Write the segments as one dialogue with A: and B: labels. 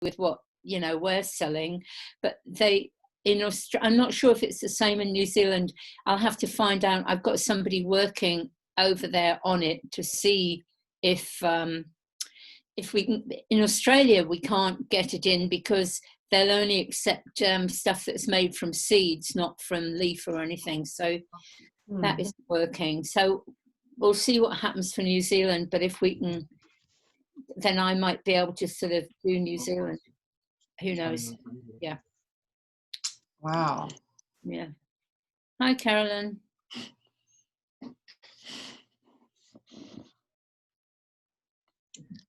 A: with what, you know, we're selling, but they, in Australia, I'm not sure if it's the same in New Zealand. I'll have to find out. I've got somebody working over there on it to see if we can. In Australia, we can't get it in because they'll only accept stuff that's made from seeds, not from leaf or anything. So that isn't working. So we'll see what happens for New Zealand. But if we can, then I might be able to sort of do New Zealand. Who knows? Yeah.
B: Wow.
A: Yeah. Hi, Carolyn.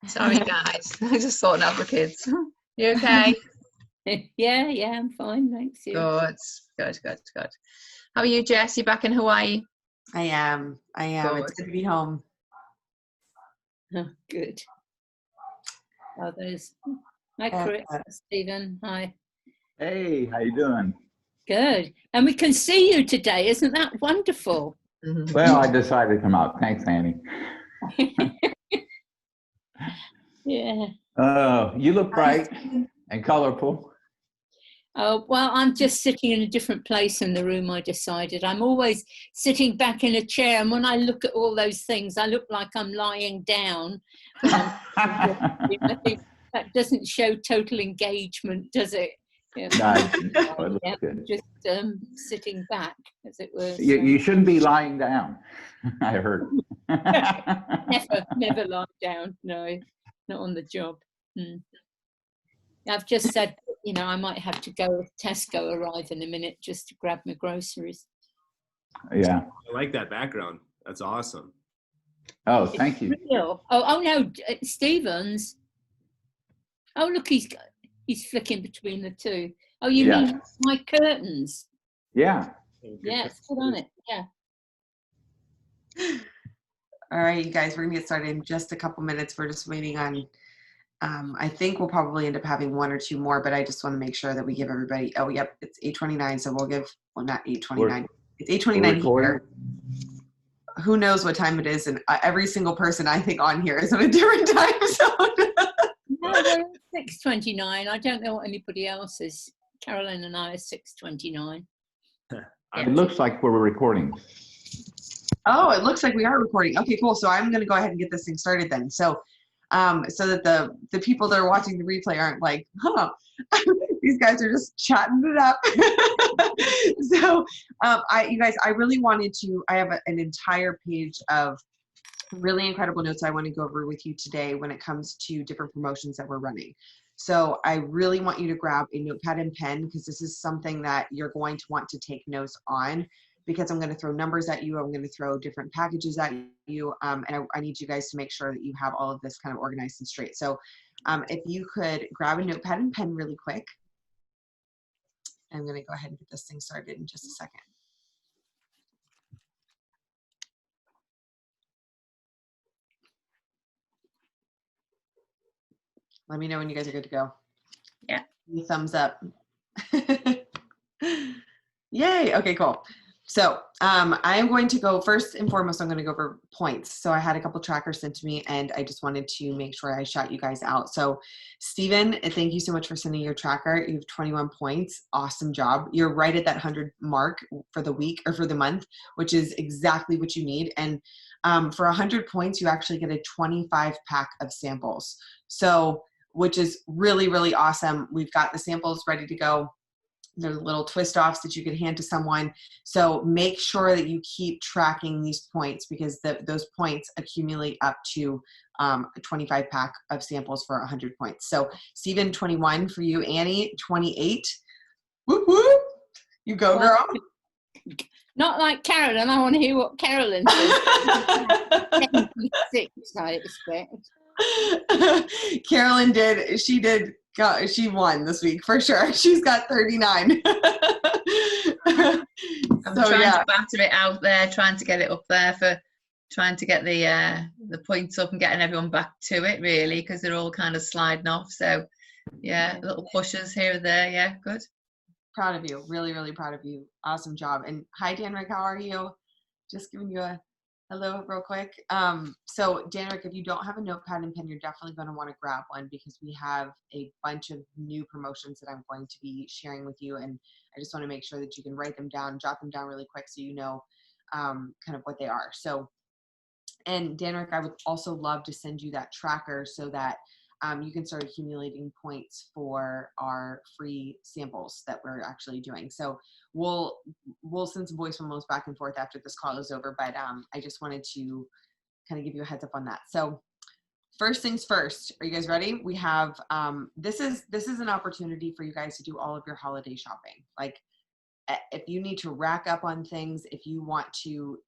C: Sorry, guys. I just sorting out the kids. You okay?
A: Yeah, I'm fine, thanks. You?
C: Good. How are you, Jess? You back in Hawaii?
B: I am.
C: Good.
B: It's good to be home.
A: Oh, good. Oh, there's. Hi, Chris. Stephen. Hi.
D: Hey, how you doing?
A: Good. And we can see you today. Isn't that wonderful?
C: Mm-hmm.
D: Well, I decided to come out. Thanks, Annie.
A: Yeah.
D: You look bright and colorful.
A: Oh, well, I'm just sitting in a different place in the room, I decided. I'm always sitting back in a chair, and when I look at all those things, I look like I'm lying down. I think that doesn't show total engagement, does it? Yeah.
D: No, good.
A: Just sitting back, as it were. So.
D: You shouldn't be lying down, I heard.
A: Never lie down, no, not on the job. I've just said, you know, I might have to go if Tesco arrive in a minute just to grab my groceries.
D: Yeah.
E: I like that background. That's awesome.
D: Oh, thank you.
A: Real. Oh no, Stevens. Oh, look, he's flicking between the two. Oh, you mean my curtains?
D: Yeah.
A: Yes, put on it. Yeah.
B: All right, you guys, we're gonna get started in just a couple minutes. We're just waiting on, I think we'll probably end up having one or two more, but I just want to make sure that we give everybody, oh, yep, it's 8:29, so we'll give, well, not 8:29. It's 8:29 here. Who knows what time it is, and every single person I think on here is on a different time zone.
A: No, we're 6:29. I don't know what anybody else is. Carolyn and I are 6:29.
D: It looks like we're recording.
B: Oh, it looks like we are recording. Okay, cool. So I'm going to go ahead and get this thing started then. So, so that the people that are watching the replay aren't like, huh, these guys are just chatting it up. So, you guys, I really wanted to, I have an entire page of really incredible notes I want to go over with you today when it comes to different promotions that we're running. So I really want you to grab a notepad and pen, because this is something that you're going to want to take notes on, because I'm going to throw numbers at you. I'm going to throw different packages at you. And I need you guys to make sure that you have all of this kind of organized and straight. So if you could grab a notepad and pen really quick. I'm going to go ahead and get this thing started in just a second. Let me know when you guys are good to go.
C: Yeah.
B: Thumbs up. Yay. Okay, cool. So I am going to go first and foremost, I'm going to go over points. So I had a couple trackers sent to me, and I just wanted to make sure I shout you guys out. So Stephen, thank you so much for sending your tracker. You have 21 points. Awesome job. You're right at that 100 mark for the week or for the month, which is exactly what you need. And for 100 points, you actually get a 25 pack of samples. So, which is really, really awesome. We've got the samples ready to go. They're little twist offs that you can hand to someone. So make sure that you keep tracking these points, because those points accumulate up to a 25 pack of samples for 100 points. So Stephen, 21 for you. Annie, 28. Whoop, whoop. You go, girl.
A: Not like Carolyn. I want to hear what Carolyn says. 76, I expect.
B: Carolyn did. She won this week for sure. She's got 39.
C: I'm trying to batter it out there, trying to get it up there, for trying to get the points up and getting everyone back to it, really, because they're all kind of sliding off. So yeah, little pushes here and there. Yeah, good.
B: Proud of you. Really, really proud of you. Awesome job. And hi, Dan Rick, how are you? Just giving you a Hello, real quick. So Danrick, if you don't have a notepad and pen, you're definitely going to want to grab one because we have a bunch of new promotions that I'm going to be sharing with you. And I just want to make sure that you can write them down, jot them down really quick so you know kind of what they are. So, and Danrick, I would also love to send you that tracker so that you can start accumulating points for our free samples that we're actually doing. So we'll send some voice memos back and forth after this call is over, but I just wanted to kind of give you a heads up on that. So first things first, are you guys ready? We have, this is an opportunity for you guys to do all of your holiday shopping. Like if you need to rack up on things, if you want to,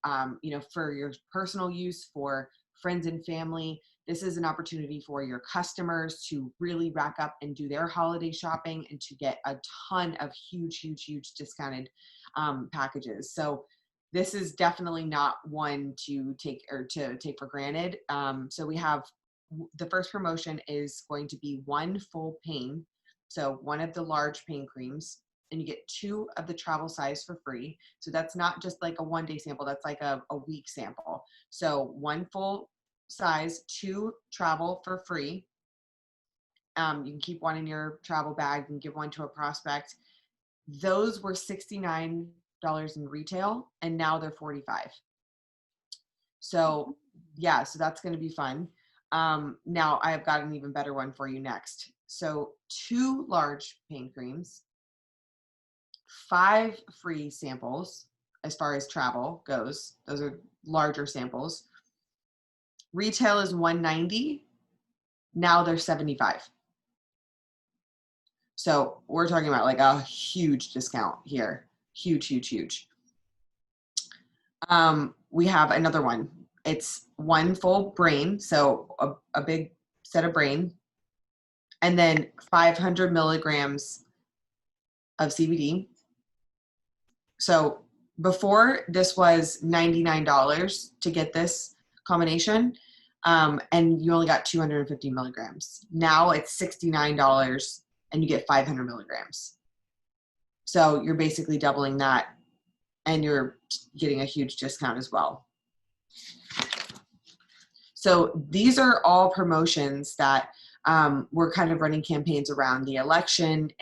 B: you know, for your personal use, for friends and family, this is an opportunity for your customers to really rack up and do their holiday shopping and to get a ton of huge discounted packages. So this is definitely not one to take for granted. So we have the first promotion is going to be one full pane. So one of the large pain creams, and you get 2 of the travel size for free. So that's not just like a 1-day sample, that's like a week sample. So 1 full size, 2 travel for free. You can keep 1 in your travel bag and give 1 to a prospect. Those were $69 in retail, and now they're $45. So yeah, so that's going to be fun. Now I've got an even better one for you next. So 2 large pain creams, 5 free samples as far as travel goes. Those are larger samples. Retail is $190. Now they're $75. So we're talking about like a huge discount here. Huge. We have another one. It's 1 full brain. So a big set of brain. And then 500 milligrams of CBD. So before this was $99 to get this combination, and you only got 250 milligrams. Now it's $69 and you get 500 milligrams. So you're basically doubling that and you're getting a huge discount as well. So these are all promotions that we're kind of running campaigns around the election /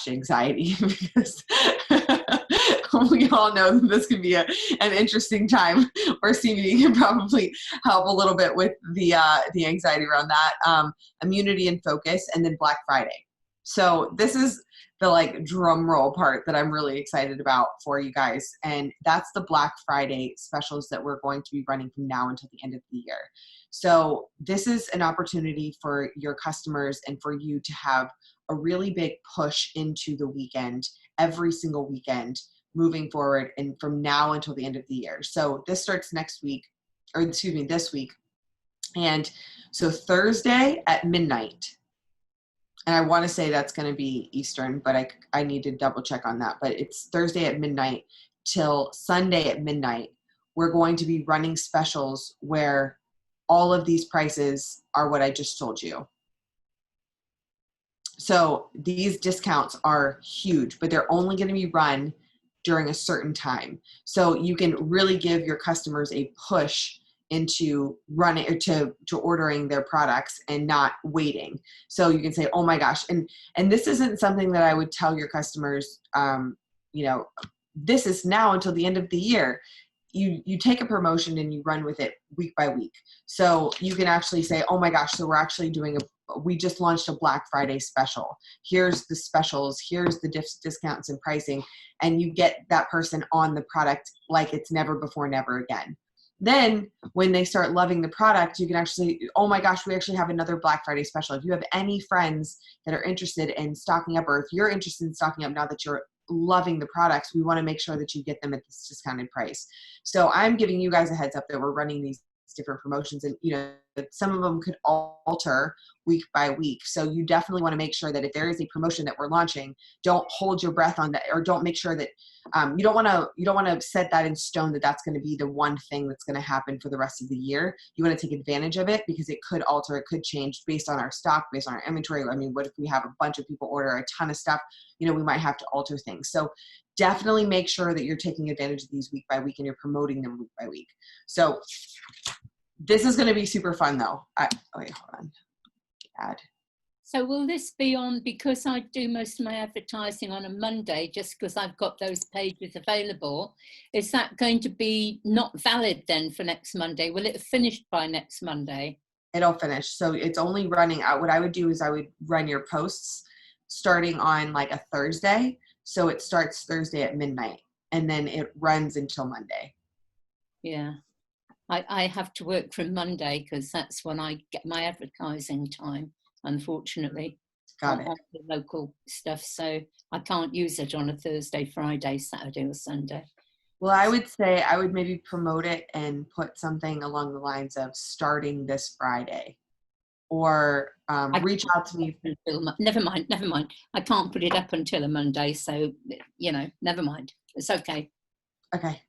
B: anxiety because we all know that this could be an interesting time where CBD can probably help a little bit with the anxiety around that, immunity and focus, and then Black Friday. So this is the like drum roll part that I'm really excited about for you guys. And that's the Black Friday specials that we're going to be running from now until the end of the year. So this is an opportunity for your customers and for you to have a really big push into the weekend, every single weekend moving forward and from now until the end of the year. So this starts this week. And so Thursday at midnight, and I want to say that's going to be Eastern, but I need to double check on that. But it's Thursday at midnight till Sunday at midnight. We're going to be running specials where all of these prices are what I just told you. So these discounts are huge, but they're only going to be run during a certain time. So you can really give your customers a push into running or to ordering their products and not waiting. So you can say, oh my gosh. And this isn't something that I would tell your customers, you know, this is now until the end of the year. You take a promotion and you run with it week by week. So you can actually say, oh my gosh, so we're actually doing we just launched a Black Friday special. Here's the specials, here's the discounts and pricing. And you get that person on the product like it's never before, never again. Then when they start loving the product, you can actually, oh my gosh, we actually have another Black Friday special. If you have any friends that are interested in stocking up, or if you're interested in stocking up now that you're loving the products, we want to make sure that you get them at this discounted price. So I'm giving you guys a heads up that we're running these different promotions, and you know, some of them could alter week by week. So you definitely want to make sure that if there is a promotion that we're launching, don't hold your breath on that, or don't make sure that you don't want to set that in stone that that's going to be the one thing that's going to happen for the rest of the year. You want to take advantage of it because it could alter, it could change based on our stock, based on our inventory. I mean, what if we have a bunch of people order a ton of stuff? You know, we might have to alter things. So definitely make sure that you're taking advantage of these week by week and you're promoting them week by week. So this is going to be super fun though. Wait, hold on. Add.
A: So will this be on, because I do most of my advertising on a Monday, just because I've got those pages available, is that going to be not valid then for next Monday? Will it have finished by next Monday?
B: It'll finish. So it's only running out. What I would do is I would run your posts starting on like a Thursday. So it starts Thursday at midnight and then it runs until Monday.
A: Yeah. I have to work from Monday because that's when I get my advertising time, unfortunately.
B: Got it.
A: On the local stuff. So I can't use it on a Thursday, Friday, Saturday or Sunday.
B: Well, I would say I would maybe promote it and put something along the lines of starting this Friday, or reach out to me.
A: Never mind. I can't put it up until a Monday. So, you know, never mind. It's okay.
B: Okay.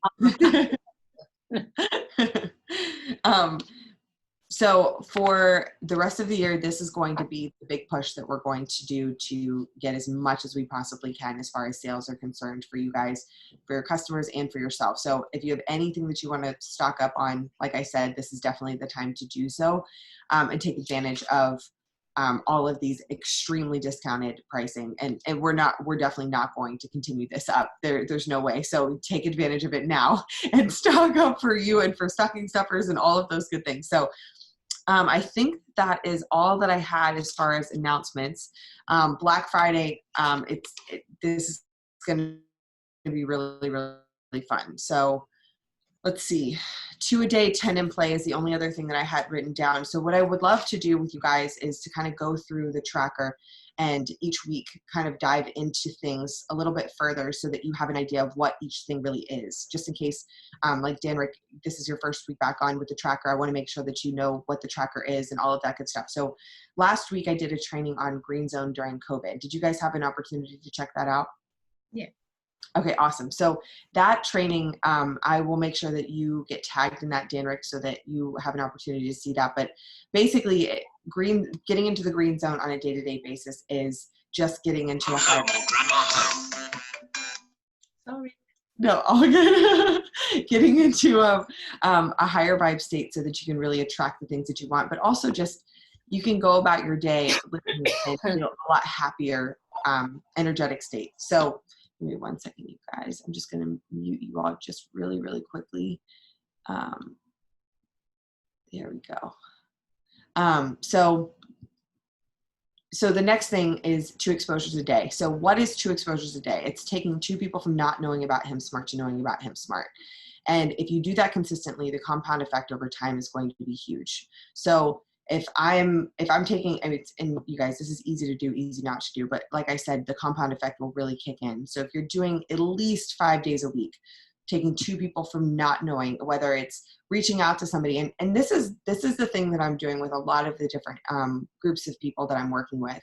B: So for the rest of the year, this is going to be the big push that we're going to do to get as much as we possibly can as far as sales are concerned for you guys, for your customers, and for yourself. So if you have anything that you want to stock up on, like I said, this is definitely the time to do so, and take advantage of all of these extremely discounted pricing. And we're definitely not going to continue this up. There's no way. So take advantage of it now and stock up for you and for stocking stuffers and all of those good things. So I think that is all that I had as far as announcements. Black Friday, this is going to be really, really fun. So let's see, 2 a day, 10 in play is the only other thing that I had written down. So what I would love to do with you guys is to kind of go through the tracker and each week kind of dive into things a little bit further so that you have an idea of what each thing really is. Just in case, like Dan Rick, this is your first week back on with the tracker. I want to make sure that you know what the tracker is and all of that good stuff. So last week I did a training on Green Zone during COVID. Did you guys have an opportunity to check that out?
C: Yeah. Okay,
B: awesome. So that training, I will make sure that you get tagged in that, Dan Rick, so that you have an opportunity to see that. But basically, getting into the green zone on a day-to-day basis is just getting into a higher.
C: Sorry.
B: No, all good. Getting into a higher vibe state so that you can really attract the things that you want, but also just you can go about your day living in a lot happier, energetic state. So give me 1 second, you guys. I'm just going to mute you all just really, really quickly. There we go. So the next thing is 2 exposures a day. So what is 2 exposures a day? It's taking 2 people from not knowing about Him Smart to knowing about Him Smart. And if you do that consistently, the compound effect over time is going to be huge. So if I'm taking, and you guys, this is easy to do, easy not to do, but like I said, the compound effect will really kick in. So if you're doing at least 5 days a week, taking 2 people from not knowing, whether it's reaching out to somebody, and this is the thing that I'm doing with a lot of the different groups of people that I'm working with.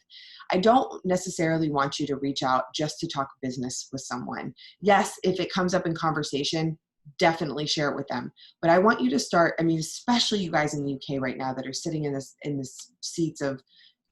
B: I don't necessarily want you to reach out just to talk business with someone. Yes, if it comes up in conversation, definitely share it with them. But I want you to start, especially you guys in the UK right now that are sitting in this seats of,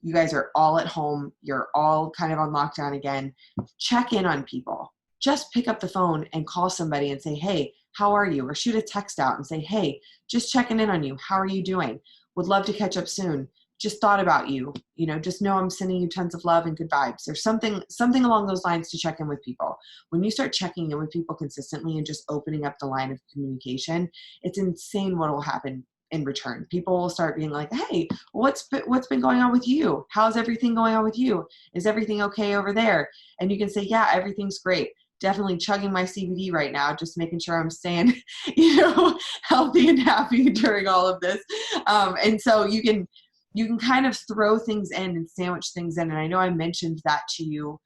B: you guys are all at home, you're all kind of on lockdown again. Check in on people. Just pick up the phone and call somebody and say, hey, how are you? Or shoot a text out and say, hey, just checking in on you. How are you doing? Would love to catch up soon. Just thought about you. Just know I'm sending you tons of love and good vibes. There's something along those lines to check in with people. When you start checking in with people consistently and just opening up the line of communication, it's insane what will happen in return. People will start being like, hey, what's been going on with you? How's everything going on with you? Is everything okay over there? And you can say, yeah, everything's great. Definitely chugging my CBD right now, just making sure I'm staying, healthy and happy during all of this. And so you can kind of throw things in and sandwich things in. And I know I mentioned that to you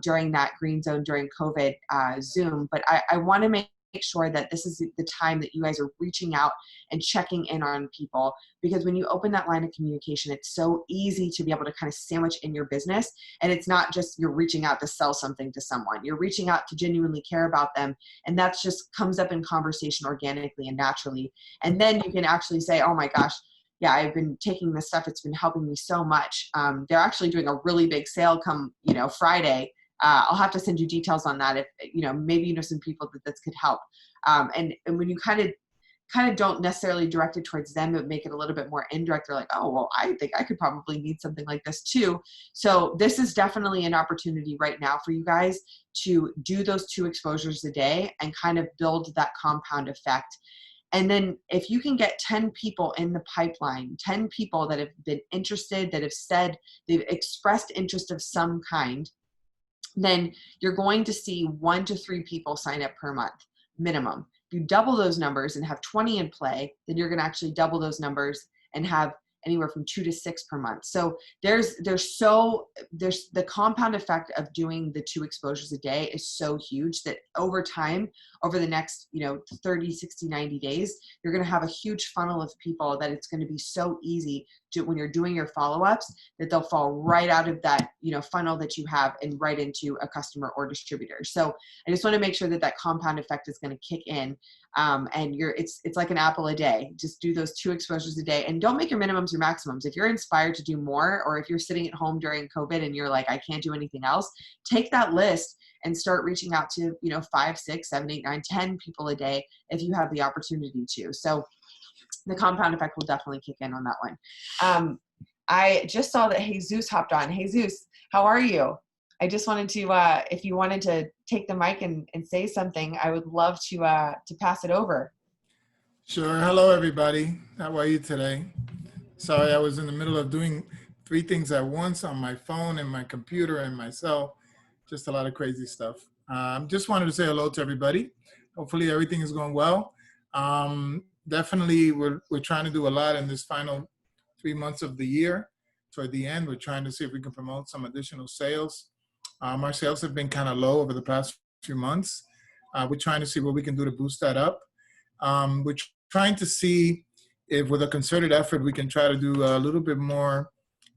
B: during that green zone during COVID Zoom, but I want to make sure that this is the time that you guys are reaching out and checking in on people, because when you open that line of communication, it's so easy to be able to kind of sandwich in your business. And it's not just you're reaching out to sell something to someone, you're reaching out to genuinely care about them. And that just comes up in conversation organically and naturally. And then you can actually say, oh my gosh, yeah, I've been taking this stuff. It's been helping me so much. They're actually doing a really big sale come, Friday. I'll have to send you details on that if, maybe some people that this could help. And when you kind of don't necessarily direct it towards them, but make it a little bit more indirect. They're like, oh, well, I think I could probably need something like this too. So this is definitely an opportunity right now for you guys to do those 2 exposures a day and kind of build that compound effect. And then if you can get 10 people in the pipeline, 10 people that have been interested, that have said they've expressed interest of some kind, then you're going to see 1 to 3 people sign up per month minimum. If you double those numbers and have 20 in play, then you're going to actually double those numbers and have anywhere from 2 to 6 per month. So there's the compound effect of doing the 2 exposures a day is so huge that over time, over the next 30, 60, 90 days, you're going to have a huge funnel of people that it's going to be so easy to, when you're doing your follow-ups, that they'll fall right out of that funnel that you have and right into a customer or distributor. So I just want to make sure that that compound effect is going to kick in. And it's like an apple a day. Just do those 2 exposures a day, and don't make your minimums your maximums. If you're inspired to do more, or if you're sitting at home during COVID and you're like, I can't do anything else, take that list and start reaching out to 5, 6, 7, 8, 9, 10 people a day if you have the opportunity to. So the compound effect will definitely kick in on that one. I just saw that Jesus hopped on. Jesus, how are you? I just wanted to, if you wanted to take the mic and say something, I would love to pass it over.
F: Sure. Hello, everybody. How are you today? Sorry, I was in the middle of doing 3 things at once on my phone and my computer and myself. Just a lot of crazy stuff. Just wanted to say hello to everybody. Hopefully everything is going well. Definitely, we're trying to do a lot in this final 3 months of the year. Toward the end, we're trying to see if we can promote some additional sales. Our sales have been kind of low over the past few months. We're trying to see what we can do to boost that up. We're trying to see if with a concerted effort, we can try to do a little bit more,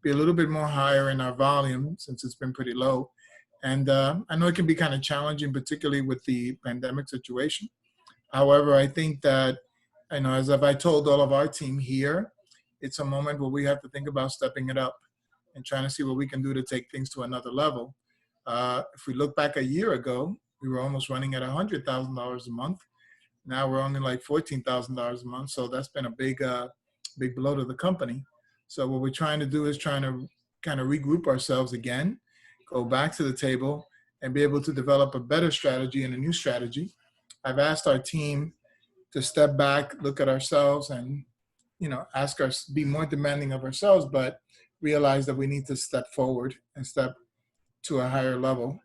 F: be a little bit more higher in our volume since it's been pretty low. And I know it can be kind of challenging, particularly with the pandemic situation. However, I think that, as I told all of our team here, it's a moment where we have to think about stepping it up and trying to see what we can do to take things to another level. If we look back a year ago, we were almost running at $100,000 a month. Now we're only like $14,000 a month. So that's been a big blow to the company. So what we're trying to do is trying to kind of regroup ourselves again, go back to the table and be able to develop a better strategy and a new strategy. I've asked our team to step back, look at ourselves and, ask us, be more demanding of ourselves, but realize that we need to step forward and step to a higher level.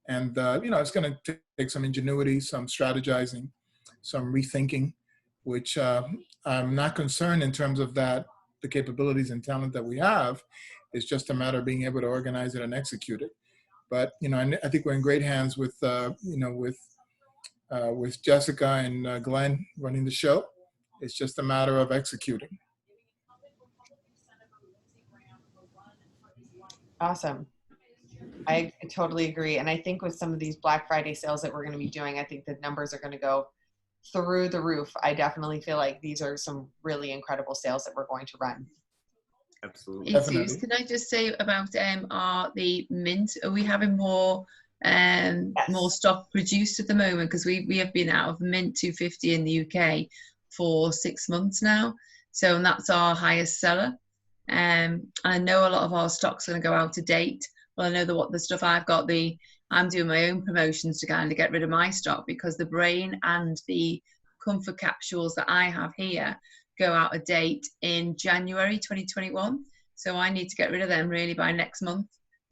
F: And, it's going to take some ingenuity, some strategizing, some rethinking, which I'm not concerned in terms of that, the capabilities and talent that we have. It's just a matter of being able to organize it and execute it. But, I think we're in great hands with Jessica and Glenn running the show. It's just a matter of executing.
B: Awesome. I totally agree. And I think with some of these Black Friday sales that we're going to be doing, I think the numbers are going to go through the roof. I definitely feel like these are some really incredible sales that we're going to run.
E: Absolutely.
C: Jesus, can I just say about the mint? Are we having more more stock produced at the moment? Because we have been out of mint 250 in the UK for 6 months now. So that's our highest seller. I know a lot of our stock's going to go out of date. Well, I know that the stuff I've got, I'm doing my own promotions to kind of get rid of my stock because the brain and the comfort capsules that I have here go out of date in January 2021. So I need to get rid of them really by next month.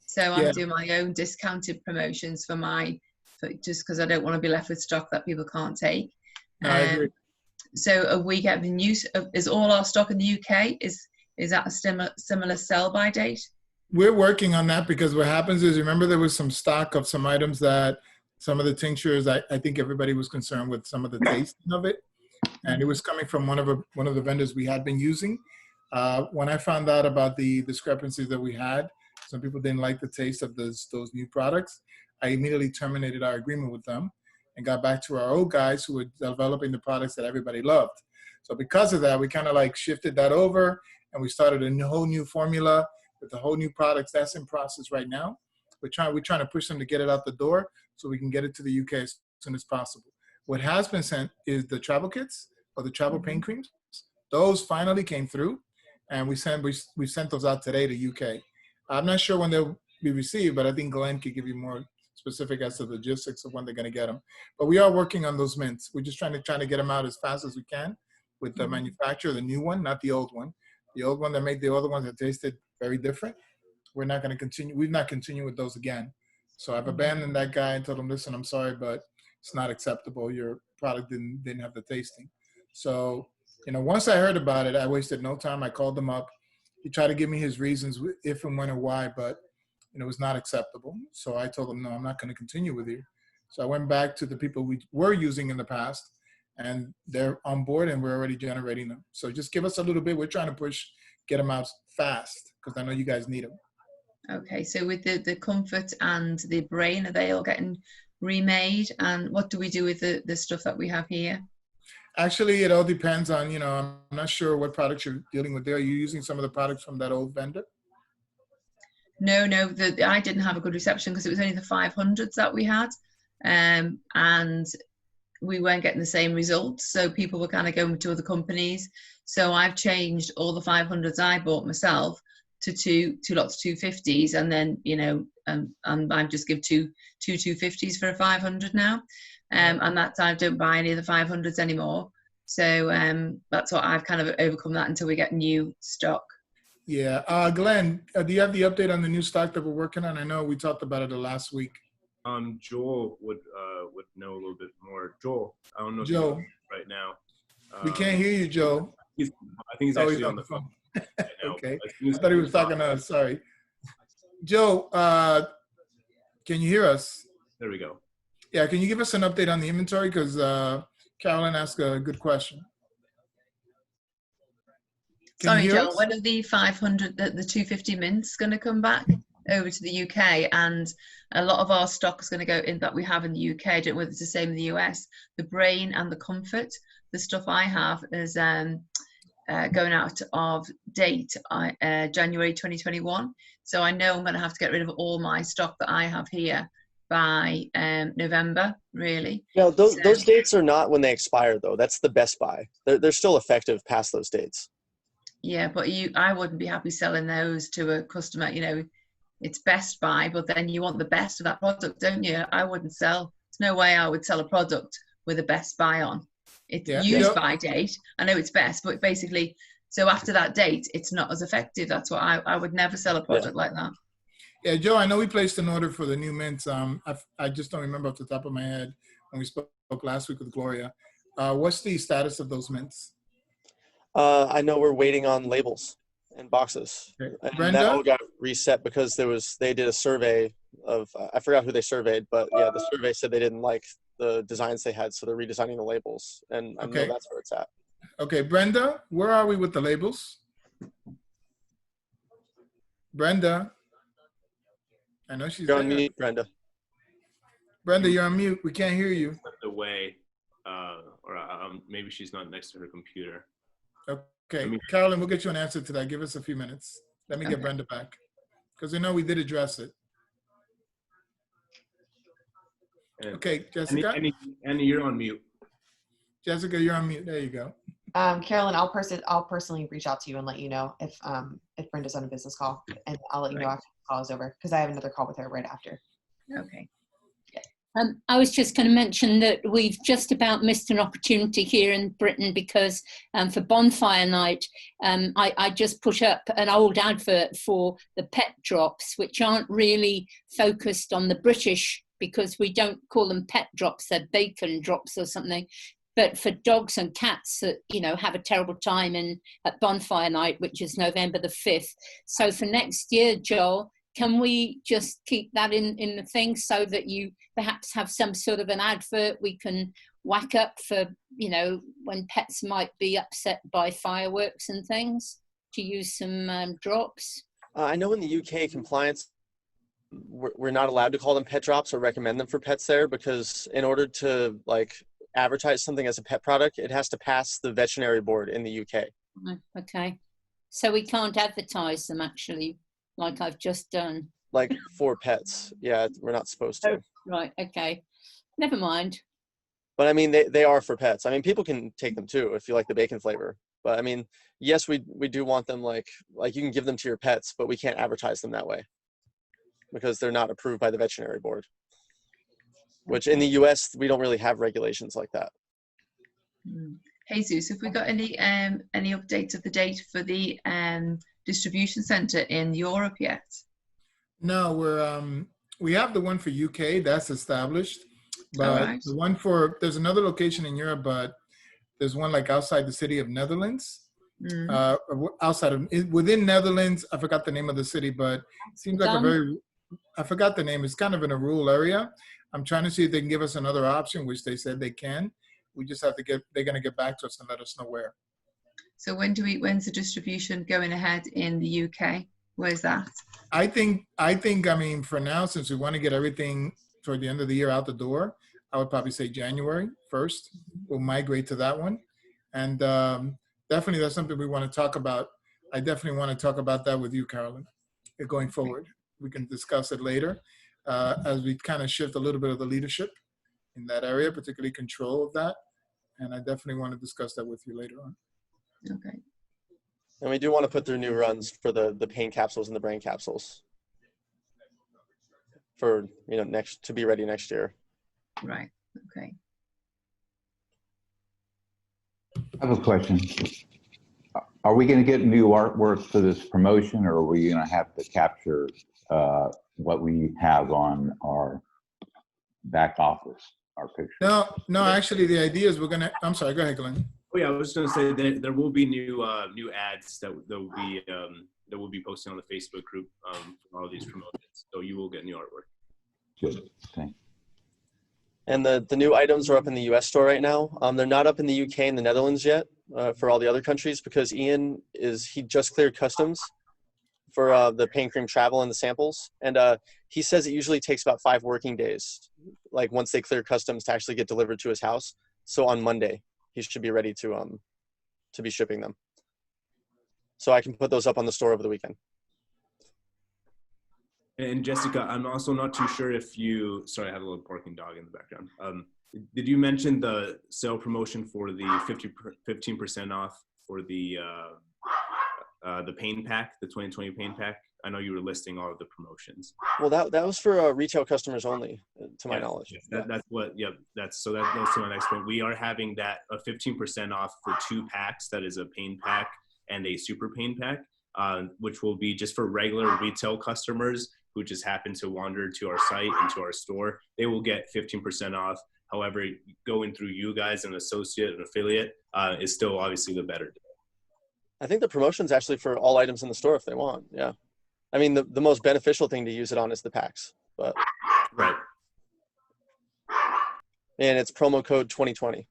C: So I'm doing my own discounted promotions just because I don't want to be left with stock that people can't take.
F: I agree.
C: So are we getting is all our stock in the UK? Is that a similar sell by date?
F: We're working on that because what happens is, remember there was some stock of some items that some of the tinctures, I think everybody was concerned with some of the tasting of it. And it was coming from one of the vendors we had been using. When I found out about the discrepancies that we had, some people didn't like the taste of those new products. I immediately terminated our agreement with them and got back to our old guys who were developing the products that everybody loved. So because of that, we kind of like shifted that over and we started a whole new formula with the whole new products that's in process right now. we're trying to push them to get it out the door so we can get it to the UK as soon as possible. What has been sent is the travel kits or the travel pain creams. Those finally came through, and we sent those out today to UK. I'm not sure when they'll be received, but I think Glenn could give you more specific as to the logistics of when they're going to get them. But we are working on those mints. We're just trying to get them out as fast as we can with the manufacturer, the new one, not the old one. The old one that made the other ones that tasted very different. We're not going to continue. We've not continued with those again. So I've abandoned that guy and told him, listen, I'm sorry, but it's not acceptable. Your product didn't have the tasting. So, once I heard about it, I wasted no time. I called him up. He tried to give me his reasons if and when and why, but it was not acceptable. So I told him, no, I'm not going to continue with you. So I went back to the people we were using in the past, and they're on board and we're already generating them. So just give us a little bit. We're trying to get them out fast because I know you guys need them.
C: Okay, so with the comfort and the brain, are they all getting remade? And what do we do with the stuff that we have here?
F: Actually, it all depends on, I'm not sure what products you're dealing with there. Are you using some of the products from that old vendor?
C: No, I didn't have a good reception because it was only the 500s that we had. And we weren't getting the same results. So people were kind of going to other companies. So I've changed all the 500s I bought myself to two lots of 250s. And then, and I've just give two 250s for a 500 now. And that's, I don't buy any of the 500s anymore. So that's what I've kind of overcome that until we get new stock.
F: Yeah. Glenn, do you have the update on the new stock that we're working on? I know we talked about it the last week.
E: Joel would know a little bit more. Joel, I don't know if
F: Joe,
E: he's right now.
F: We can't hear you, Joe.
E: I think he's actually on the phone. Right now.
F: Okay. I thought he was talking to us. Sorry. Joe, can you hear us?
E: There we go.
F: Yeah, can you give us an update on the inventory? Because Carolyn asked a good question.
C: Sorry, Joel, when are the 500, the 250 mints going to come back over to the UK? And a lot of our stock is going to go in that we have in the UK. I don't know whether it's the same in the US. The brain and the comfort, the stuff I have is going out of date January 2021. So I know I'm going to have to get rid of all my stock that I have here by November, really.
G: No, those dates are not when they expire, though. That's the best buy. They're still effective past those dates.
C: Yeah, but I wouldn't be happy selling those to a customer. It's best buy, but then you want the best of that product, don't you? I wouldn't sell. There's no way I would sell a product with a best buy on. It's used by date. I know it's best, but basically, so after that date, it's not as effective. That's what I would never sell a product like that.
F: Yeah, Joe, I know we placed an order for the new mints. I just don't remember off the top of my head when we spoke last week with Gloria. What's the status of those mints?
G: I know we're waiting on labels and boxes.
F: Okay.
G: And
F: Brenda?
G: that all got reset because they did a survey of, I forgot who they surveyed, but yeah, the survey said they didn't like the designs they had, so they're redesigning the labels, and I know that's where it's at. Okay, Brenda, where are we with the labels? Brenda? I know she's You're on mute, Brenda.
F: Brenda, you're on mute. We can't hear you.
E: Away, or maybe she's not next to her computer.
F: Okay, Carolyn, we'll get you an answer to that. Give us a few minutes. Let me get Brenda back, because we did address it.
E: And
F: okay, Jessica.
E: Annie, you're on mute.
F: Jessica, you're on mute. There you go.
B: Carolyn, I'll personally reach out to you and let you know if Brenda's on a business call, and I'll let you know after the call is over, because I have another call with her right after.
C: Okay.
A: I was just going to mention that we've just about missed an opportunity here in Britain, because for Bonfire Night, I just put up an old advert for the pet drops, which aren't really focused on the British, because we don't call them pet drops, they're bacon drops or something. But for dogs and cats that, have a terrible time at Bonfire Night, which is November the 5th. So for next year, Joel, can we just keep that in the thing so that you perhaps have some sort of an advert we can whack up for, when pets might be upset by fireworks and things, to use some drops?
G: I know in the UK compliance, we're not allowed to call them pet drops or recommend them for pets there, because in order to advertise something as a pet product, it has to pass the veterinary board in the UK.
A: Okay. So we can't advertise them actually, like I've just done.
G: like for pets. Yeah, we're not supposed to.
A: Oh, right. Okay. Never mind.
G: But I mean, they are for pets. I mean, people can take them too if you like the bacon flavor. But I mean, yes, we do want them like you can give them to your pets, but we can't advertise them that way because they're not approved by the veterinary board. Which in the US, we don't really have regulations like that.
C: Jesus, have we got any updates of the date for the distribution center in Europe yet?
F: No, we have the one for UK that's established, but
C: Right.
F: the one there's another location in Europe, but there's one like outside the city of Netherlands. Within Netherlands, I forgot the name of the city, but it seems like I forgot the name. It's kind of in a rural area. I'm trying to see if they can give us another option, which they said they can. We just have to they're going to get back to us and let us know where.
C: So when's the distribution going ahead in the UK? Where's that?
F: I mean, for now, since we want to get everything toward the end of the year out the door, I would probably say January 1st. We'll migrate to that one. And definitely that's something we want to talk about. I definitely want to talk about that with you, Carolyn, going forward. We can discuss it later as we kind of shift a little bit of the leadership in that area, particularly control of that. And I definitely want to discuss that with you later on.
C: Okay.
G: And we do want to put through new runs for the pain capsules and the brain capsules for, to be ready next year.
C: Right. Okay.
D: I have a question. Are we going to get new artwork for this promotion, or are we going to have to capture what we have on our back office, our picture?
F: No, actually the idea is I'm sorry, go ahead, Glenn.
E: Oh yeah, I was going to say that there will be new ads that will be posted on the Facebook group for all these promotions. So you will get new artwork.
D: Good. Thanks.
G: And the new items are up in the US store right now. They're not up in the UK and the Netherlands yet for all the other countries because Ian he just cleared customs for the pain cream travel and the samples. And he says it usually takes about 5 working days, like once they clear customs, to actually get delivered to his house. So on Monday, he should be ready to be shipping them. So I can put those up on the store over the weekend.
E: And Jessica, I'm also not too sure if sorry, I have a little barking dog in the background. Did you mention the sale promotion for the 15% off for the pain pack, the 2020 pain pack? I know you were listing all of the promotions.
G: Well, that was for retail customers only, to my knowledge.
E: That's what. Yep. So that goes to my next point. We are having that a 15% off for 2 packs. That is a pain pack and a super pain pack, which will be just for regular retail customers who just happen to wander to our site and to our store. They will get 15% off. However, going through you guys, an associate, an affiliate, is still obviously the better deal.
G: I think the promotion's actually for all items in the store if they want. Yeah. I mean, the most beneficial thing to use it on is the packs, but.
E: Right.
G: And it's promo code 2020.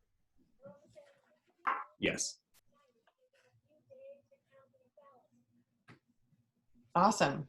E: Yes.
B: Awesome.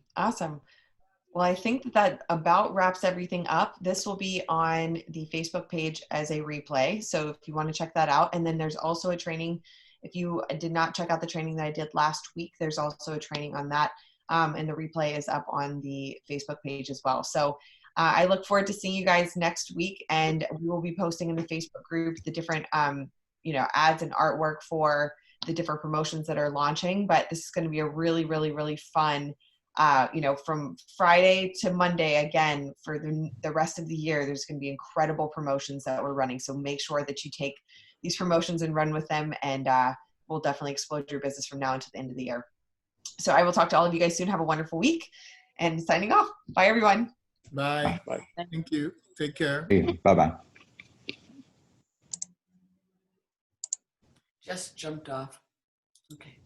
B: Well, I think that about wraps everything up. This will be on the Facebook page as a replay. So if you want to check that out, and then there's also a training. If you did not check out the training that I did last week, there's also a training on that. And the replay is up on the Facebook page as well. So I look forward to seeing you guys next week, and we will be posting in the Facebook group the different, ads and artwork for the different promotions that are launching. But this is going to be a really, really, really fun, from Friday to Monday, again, for the rest of the year, there's going to be incredible promotions that we're running. So make sure that you take these promotions and run with them, and we'll definitely explode your business from now until the end of the year. So I will talk to all of you guys soon. Have a wonderful week, and signing off. Bye, everyone.
F: Bye.
G: Bye.
F: Thank you. Take care.
D: Bye-bye.
B: Just jumped off. Okay.